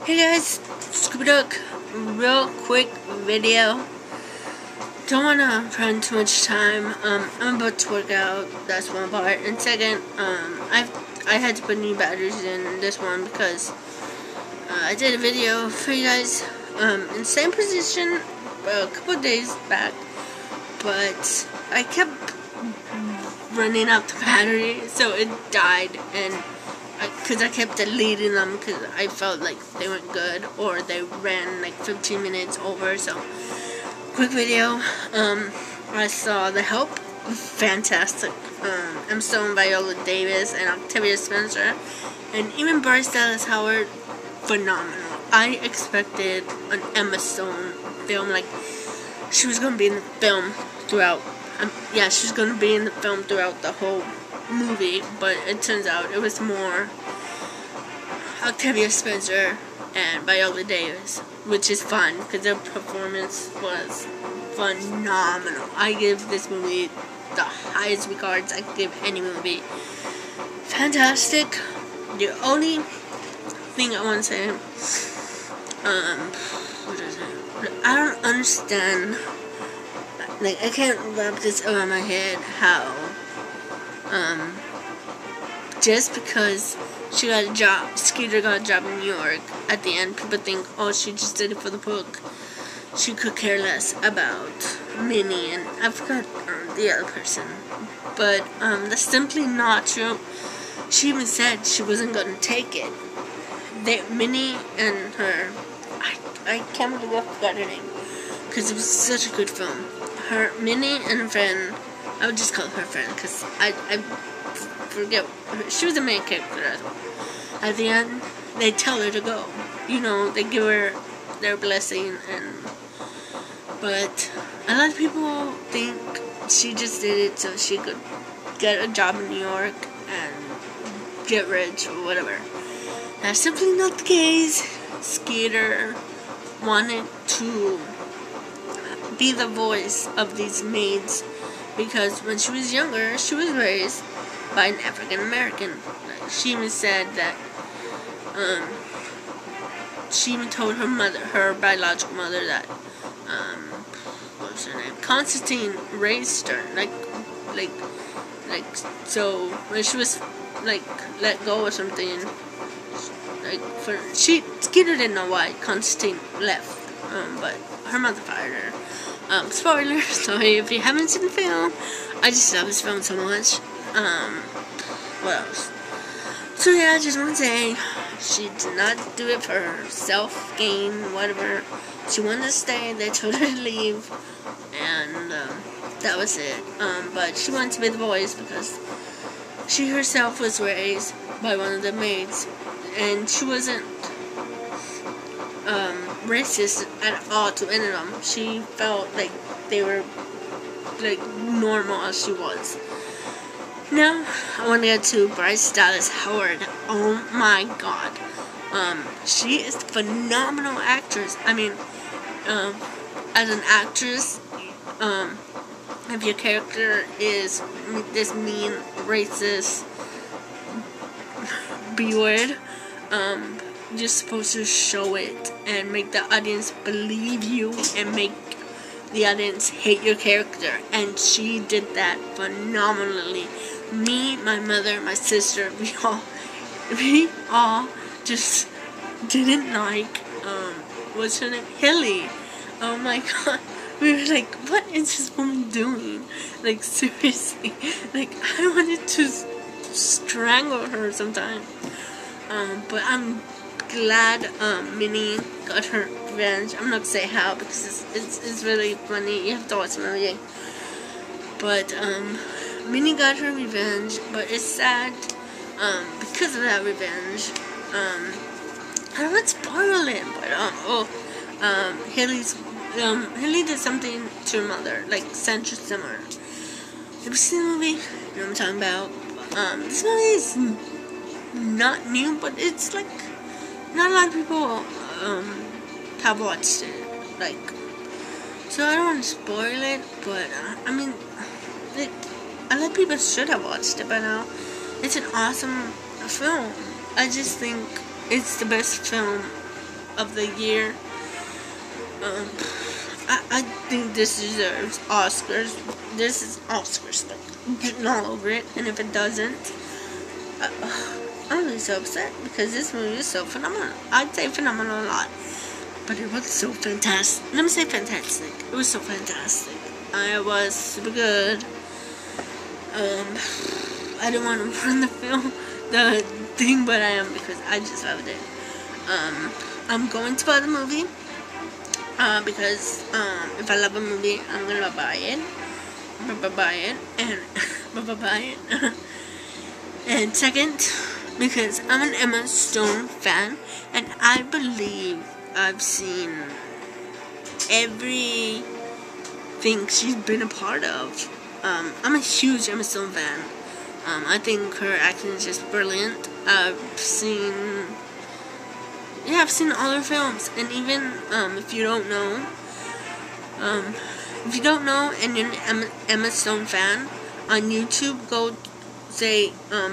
Hey guys, Scooby Duck, real quick video. Don't wanna spend too much time. I'm about to work out. That's one part. And second, I had to put new batteries in this one because I did a video for you guys in the same position a couple days back, but I kept running out the battery, so it died, and because I kept deleting them because I felt like they weren't good or they ran like 15 minutes over. So quick video. I saw The Help, fantastic. I'm still in Viola Davis and Octavia Spencer, and even Bryce Dallas Howard, phenomenal. I expected an Emma Stone film, like she was gonna be in the film throughout. Yeah, she's gonna be in the film throughout the whole movie, but it turns out it was more Octavia Spencer and Viola Davis, which is fun because their performance was phenomenal. I give this movie the highest regards I could give any movie. Fantastic. The only thing I want to say, what is it? I don't understand. Like, I can't wrap this around my head how just because she got a job, Skeeter got a job in New York, at the end people think, oh, she just did it for the book. She could care less about Minnie and I forgot the other person. But that's simply not true. She even said she wasn't going to take it. Minnie and her, I can't believe I forgot her name, because it was such a good film. Minnie and her friend, I would just call her friend because I forget, she was the main character as well. At the end, they tell her to go. You know, they give her their blessing, but a lot of people think she just did it so she could get a job in New York and get rich or whatever. That's simply not the case. Skeeter wanted to be the voice of these maids because when she was younger, she was raised by an African American. She even said that she even told her mother, her biological mother, that what was her name? Constantine raised her. Like so when she was like let go or something, Skeeter didn't know why Constantine left, but her mother fired her. Spoiler, sorry if you haven't seen the film. I just love this film so much. What else? So yeah, I just want to say, she did not do it for her self-gain, whatever. She wanted to stay, they told her to leave, and that was it. But she wanted to be the voice because she herself was raised by one of the maids, and she wasn't racist at all to any of them. She felt like they were like normal as she was. Now I want to get to Bryce Dallas Howard. Oh my god, she is a phenomenal actress. I mean, as an actress, if your character is this mean, racist B-word, you're supposed to show it and make the audience believe you and make the audience hate your character, and she did that phenomenally. Me, my mother, my sister, we all just didn't like what's her name? Hilly. Oh my god. We were like, what is this woman doing? Like, seriously. Like, I wanted to strangle her sometimes. But I'm glad Minnie got her revenge. I'm not gonna say how because it's really funny. You have to watch the movie. But Minnie got her revenge, but it's sad because of that revenge. I don't want to spoil it, but Haley did something to her mother, like Sandra Simmer. Have you seen the movie? You know what I'm talking about? This movie is not new, but it's like not a lot of people have watched it. Like, so I don't want to spoil it, but I mean, like, a lot of people should have watched it by now. It's an awesome film. I just think it's the best film of the year. I think this deserves Oscars. This is Oscars, like, written all over it. And if it doesn't, I'm really so upset because this movie is so phenomenal. I'd say phenomenal a lot, but it was so fantastic. Let me say fantastic. It was so fantastic. It was super good. I didn't want to run the thing, but I am because I just loved it. I'm going to buy the movie because if I love a movie, I'm gonna buy it. And second, because I'm an Emma Stone fan, and I believe I've seen everything she's been a part of. I'm a huge Emma Stone fan. I think her acting is just brilliant. I've seen all her films, and even if you don't know, and you're an Emma Stone fan, on YouTube, go say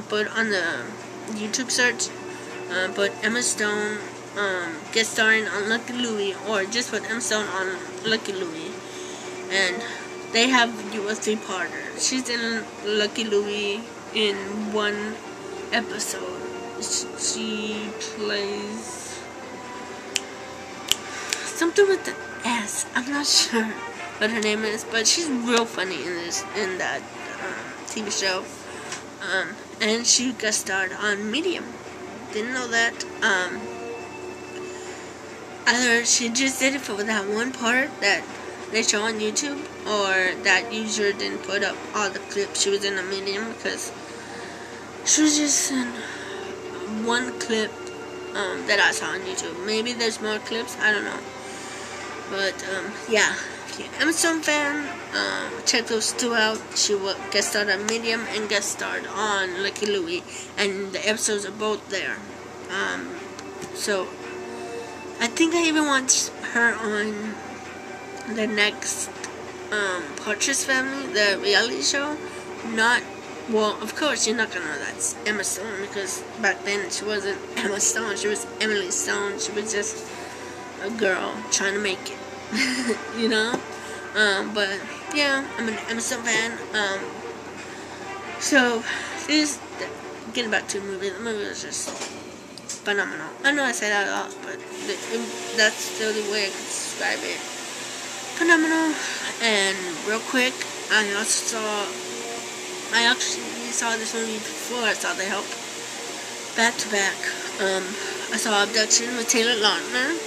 put on the YouTube search, put Emma Stone guest starring on Lucky Louie, or just put Emma Stone on Lucky Louie, and they have you a 3-parter. She's in Lucky Louie in one episode. She plays something with the S. I'm not sure what her name is, but she's real funny in that TV show. And she guest starred on Medium. Didn't know that. Either she just did it for that one part that they show on YouTube, or that user didn't put up all the clips she was in a Medium, because she was just in one clip that I saw on YouTube. Maybe there's more clips, I don't know. But yeah, if you're an Emma Stone fan, check those two out. She will guest starred on Medium and guest starred on Lucky Louie, and the episodes are both there. So I think I even watched her on the next Partridge Family, the reality show. Well, of course you're not gonna know that's Emma Stone, because back then she wasn't Emma Stone, she was Emily Stone. She was just a girl trying to make it. You know? But yeah, I'm an Emma Stone fan. So getting back to the movie was just phenomenal. I know I say that a lot, but that's the only way I could describe it. Phenomenal. And real quick, I actually saw this movie before I saw The Help. Back to back. I saw Abduction with Taylor Lautner.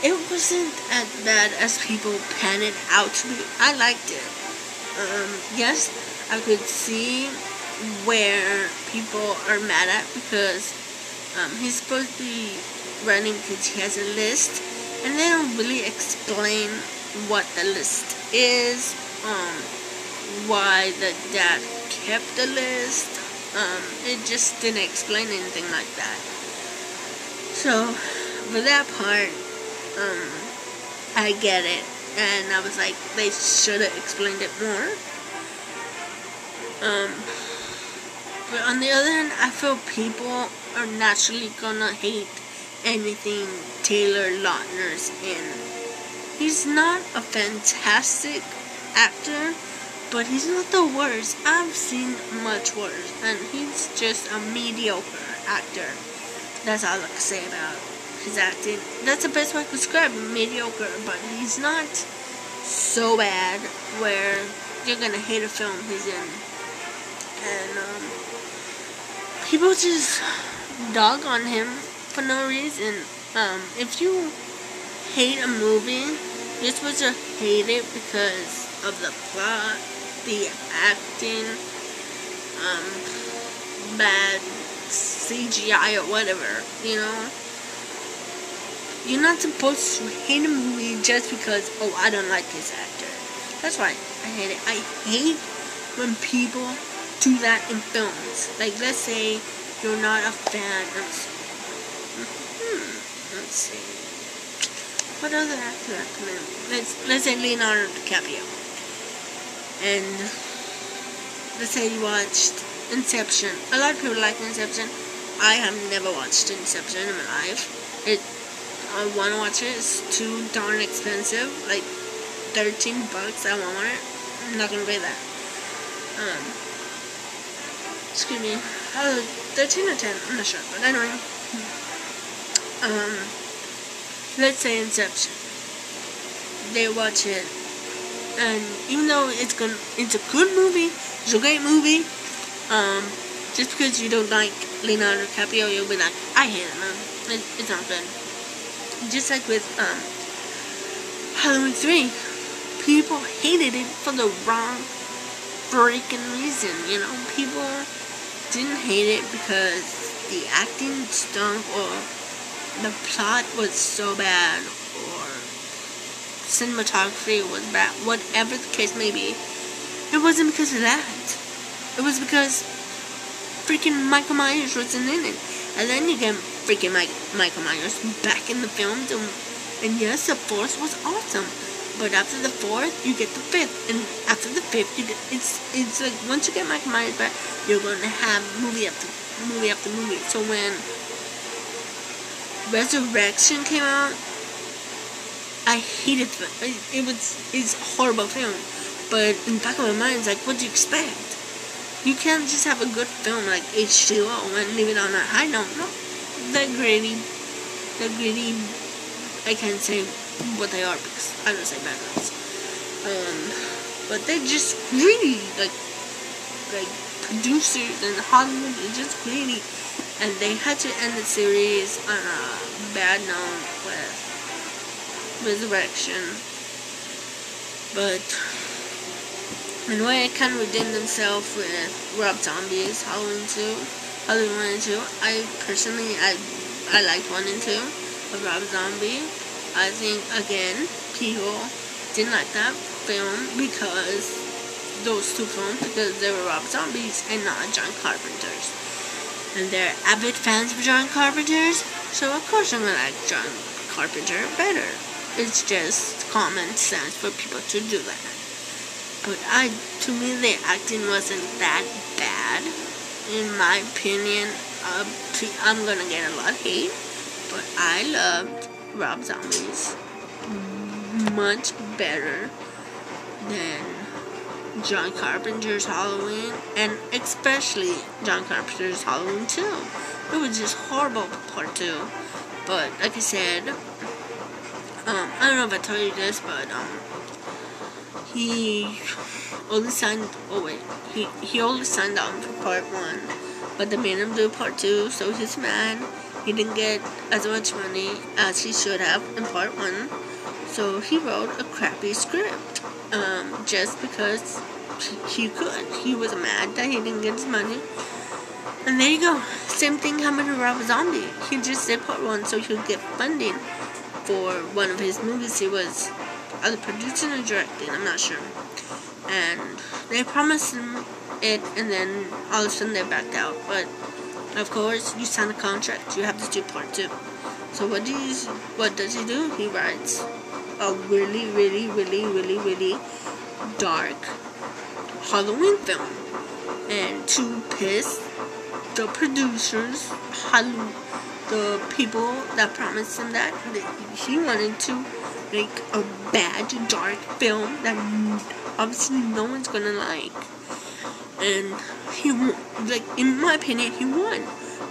It wasn't as bad as people pan it out to be. I liked it. Yes, I could see where people are mad at, because he's supposed to be running because he has a list, and they don't really explain what the list is, why the dad kept the list. It just didn't explain anything like that. So for that part, I get it, and I was like, they should have explained it more. But on the other hand, I feel people are naturally gonna hate anything Taylor Lautner's in. He's not a fantastic actor, but he's not the worst. I've seen much worse, and he's just a mediocre actor. That's all I can say about his acting. That's the best way to describe him, mediocre, but he's not so bad where you're gonna hate a film he's in. And people just dog on him for no reason. If you hate a movie, you're supposed to hate it because of the plot, the acting, bad CGI or whatever, you know? You're not supposed to hate a movie just because, oh, I don't like this actor. That's why I hate it. I hate when people do that in films. Like, let's say you're not a fan of... let's see. What other actor recommend? Let's say Leonardo DiCaprio. And let's say you watched Inception. A lot of people like Inception. I have never watched Inception in my life. I want to watch it. It's too darn expensive. Like $13 at Walmart. I'm not gonna pay that. Excuse me. 13 or 10. I'm not sure. But anyway. Let's say Inception. They watch it, and even though it's a good movie, it's a great movie. Just because you don't like Leonardo DiCaprio, you'll be like, I hate it, man. It's not good. Just like with Halloween 3, people hated it for the wrong freaking reason. You know, people didn't hate it because the acting stunk or the plot was so bad or cinematography was bad. Whatever the case may be, it wasn't because of that. It was because freaking Michael Myers wasn't in it. And then you get freaking Michael Myers back in the films, and yes, the fourth was awesome. But after the fourth, you get the fifth, and after the fifth, you get it's like once you get Michael Myers back, you're going to have movie after movie after movie. So when Resurrection came out, I hated it. It's a horrible film. But in the back of my mind, it's like, what do you expect? You can't just have a good film like H2O and leave it on a high note. No, they're gritty. I can't say what they are because I don't say bad words. But they're just greedy, like producers in Hollywood are just greedy, and they had to end the series on a bad note with Resurrection. But in a way, it kind of redeemed themselves with Rob Zombie's Halloween 1 and 2. I personally, I liked 1 and 2 of Rob Zombie. I think, again, people didn't like that film because those two films, because they were Rob Zombies and not John Carpenter's. And they're avid fans of John Carpenter's, so of course I'm gonna like John Carpenter better. It's just common sense for people to do that. But to me, the acting wasn't that bad. In my opinion, I'm gonna get a lot of hate, but I loved Rob Zombie's much better than John Carpenter's Halloween, and especially John Carpenter's Halloween 2. It was just horrible part 2. But like I said, I don't know if I told you this, but he only signed on for part 1, but they made him do part 2, so he's mad. He didn't get as much money as he should have in part 1, so he wrote a crappy script, just because he could. He was mad that he didn't get his money. And there you go. Same thing happened to Rob Zombie. He just did part 1 so he could get funding for one of his movies he was either producing or directing, I'm not sure. And they promised him it, and then all of a sudden they backed out. But of course, you sign a contract, you have to do part 2. So what does he do? He writes a really, really, really, really, really dark Halloween film, and to piss the producers, the people that promised him that he wanted to make a bad, dark film that obviously no one's gonna like. And he, in my opinion, he won,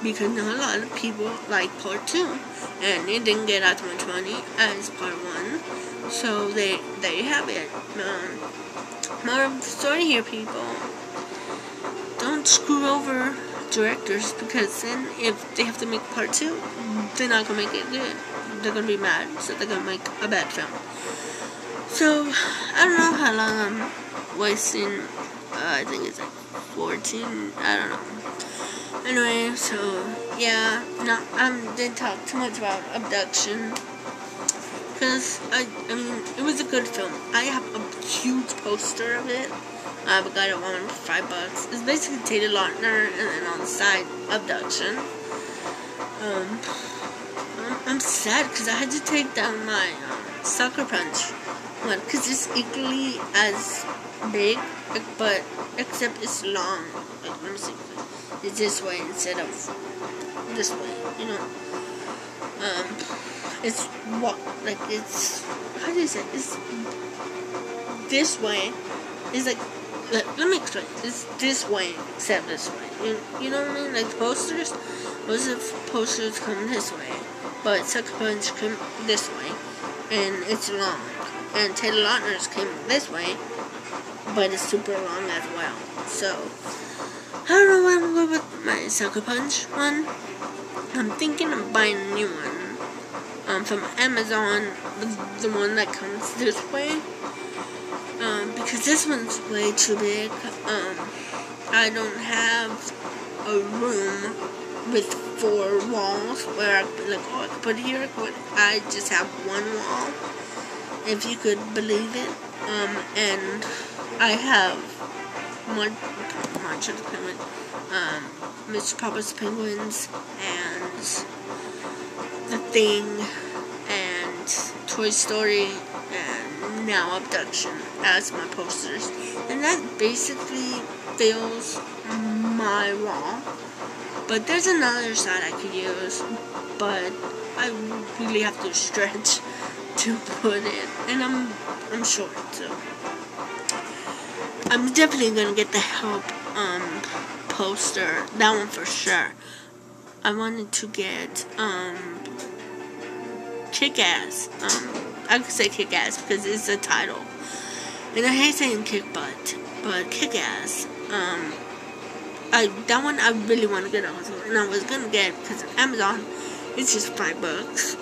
because not a lot of people like part 2, and it didn't get as much money as part 1. So there you have it. More of the story here, people. Don't screw over directors, because then if they have to make part 2, they're not gonna make it good. They're gonna be mad, so they're gonna make a bad film. So I don't know how long I'm wasting. I think it's like 14. I don't know. Anyway, so yeah, I didn't talk too much about Abduction, because I mean, it was a good film. I have a huge poster of it. I got it on for $5. It's basically Taylor Lautner, and then on the side, Abduction. I'm sad because I had to take down my Sucker Punch one, because it's equally as big, but except it's long. Like, let me see. It's this way instead of this way, you know. it's what, like, it's, how do you say, it's this way. It's like, let me explain. It's this way, except this way. You know what I mean? Like posters, most of the posters come this way, but Sucker Punch came this way, and it's long. And Taylor Lautner's came this way, but it's super long as well. So, I don't know why I'm going with my Sucker Punch one. I'm thinking of buying a new one from Amazon, the one that comes this way. Because this one's way too big. I don't have a room with 4 walls where I could be like, oh, I could put it here. I just have one wall, if you could believe it. And I have March of the Penguin, Mr. Papa's Penguins, and The Thing, and Toy Story, and now Abduction as my posters. And that basically fills my wall. But there's another side I could use, but I really have to stretch to put it, and I'm short, so I'm definitely gonna get the Help poster, that one for sure. I wanted to get Kick-Ass. I could say Kick-Ass because it's the title, and I hate saying Kick Butt, but Kick-Ass. That one I really want to get also, and I was gonna get because of Amazon. It's just $5.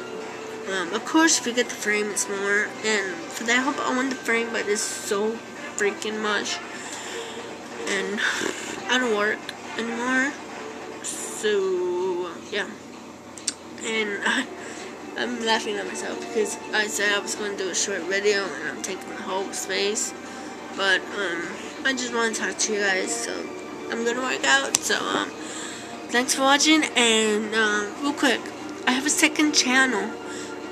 Of course, if you get the frame, it's more. And for that, I hope I want the frame, but it's so freaking much. And I don't work anymore, so yeah. And I'm laughing at myself because I said I was going to do a short video, and I'm taking the whole space. But I just want to talk to you guys, so I'm gonna work out. So thanks for watching. And real quick, I have a second channel.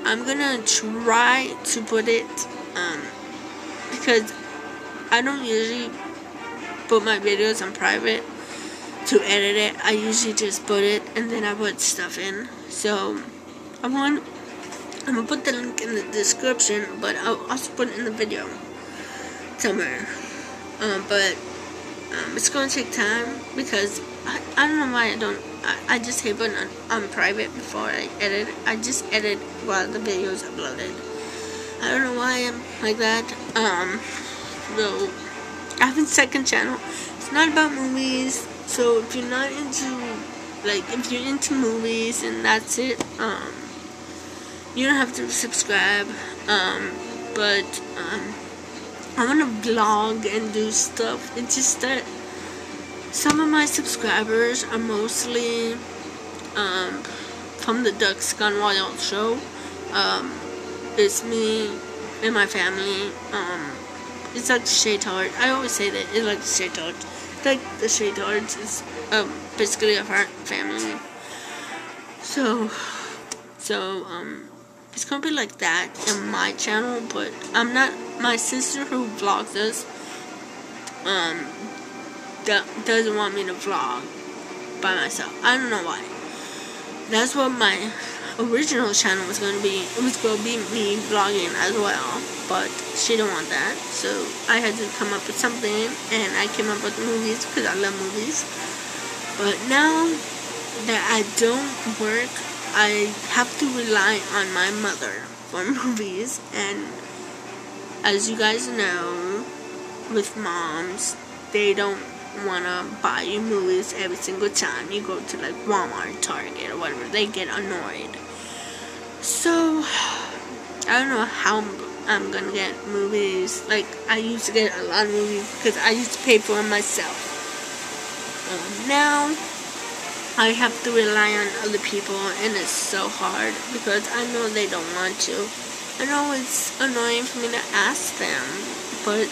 I'm gonna try to put it, because I don't usually put my videos on private to edit it. I usually just put it and then I put stuff in. So I'm gonna put the link in the description, but I'll also put it in the video somewhere. But it's gonna take time because I don't know why I just hate putting on private before I edit. I just edit while the video is uploaded. I don't know why I'm like that. So I have a second channel. It's not about movies. So if you're not into, like, if you're into movies and that's it, you don't have to subscribe. But I want to vlog and do stuff. It's just that some of my subscribers are mostly from the Ducks Gone Wild show. It's me and my family. It's like the Shaytards. I always say that it's like the Shaytards. It's like the Shaytards is basically a family. So it's gonna be like that in my channel, but I'm not. My sister who vlogs us doesn't want me to vlog by myself. I don't know why. That's what my original channel was going to be. It was going to be me vlogging as well, but she didn't want that, so I had to come up with something, and I came up with movies because I love movies. But now that I don't work, I have to rely on my mother for movies, and as you guys know, with moms, they don't want to buy you movies every single time you go to like Walmart, Target, or whatever. They get annoyed. So I don't know how I'm gonna get movies. Like, I used to get a lot of movies because I used to pay for them myself. Now I have to rely on other people, and it's so hard because I know they don't want to. I know it's annoying for me to ask them, but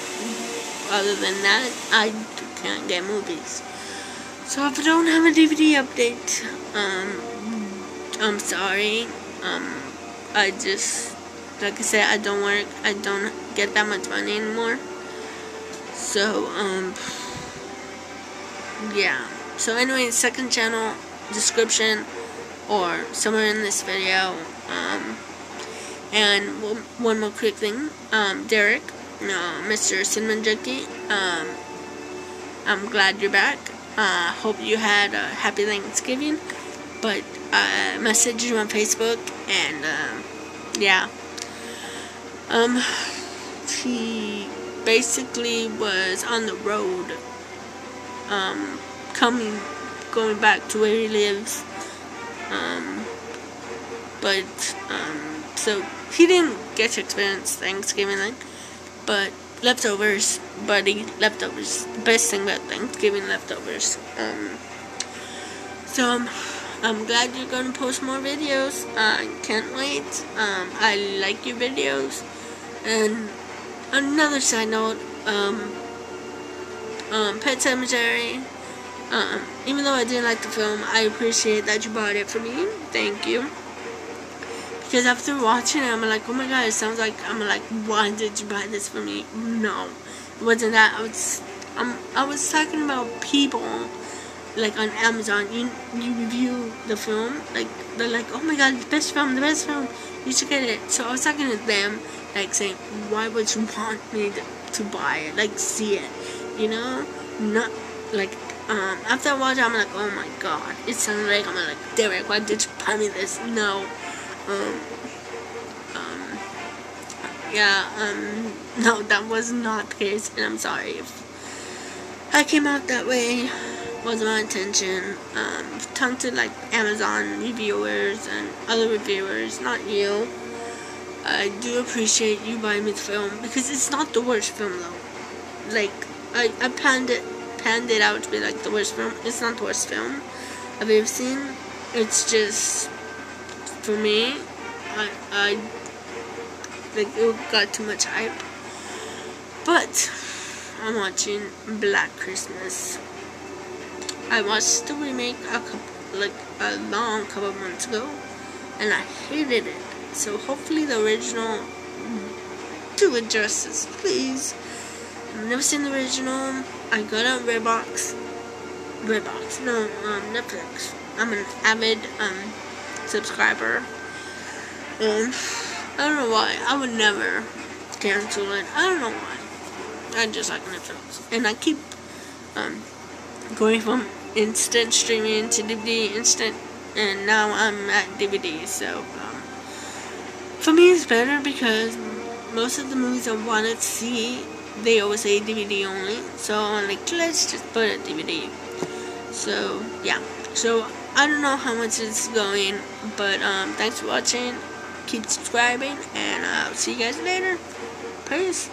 other than that, I can't get movies. So if I don't have a DVD update, I'm sorry. I just, like I said, I don't work. I don't get that much money anymore. So, yeah. So anyway, second channel description or somewhere in this video. And one more quick thing, Derek, Mr. Cinnamon Junkie, I'm glad you're back. Hope you had a happy Thanksgiving. But I messaged you on Facebook, and yeah. He basically was on the road, going back to where he lives. So he didn't get to experience Thanksgiving then, but leftovers, buddy, leftovers. The best thing about Thanksgiving, leftovers. So I'm glad you're gonna post more videos. I can't wait. I like your videos. And another side note, Pet Cemetery. Even though I didn't like the film, I appreciate that you bought it for me. Thank you. Because after watching it, I'm like, oh my god, it sounds like, I'm like, why did you buy this for me? No, it wasn't that. I was talking about people, like on Amazon. You review the film, like they're like, oh my god, the best film, you should get it. So I was talking to them, like saying, why would you want me to buy it, like see it, you know? Not like after I watch it, I'm like, oh my god, it sounds like, I'm like, Derek, why did you buy me this? No. No, that was not the case, and I'm sorry if I came out that way. Wasn't my intention. Tongue to like Amazon reviewers and other reviewers, not you. I do appreciate you buying me the film, because it's not the worst film though. Like I panned it out to be like the worst film. It's not the worst film I've ever seen. It's just, for me, I like it got too much hype. But I'm watching Black Christmas. I watched the remake a long couple of months ago, and I hated it. So hopefully the original do it justice, please. I've never seen the original. I got it on Netflix. I'm an avid subscriber. I don't know why. I would never cancel it. I don't know why. I just like Netflix. And I keep going from instant streaming to DVD instant, and now I'm at DVD. So for me it's better, because most of the movies I want to see, they always say DVD only. So I'm like, let's just put a DVD. So yeah. So I don't know how much it's going, but thanks for watching. Keep subscribing, and I'll see you guys later. Peace.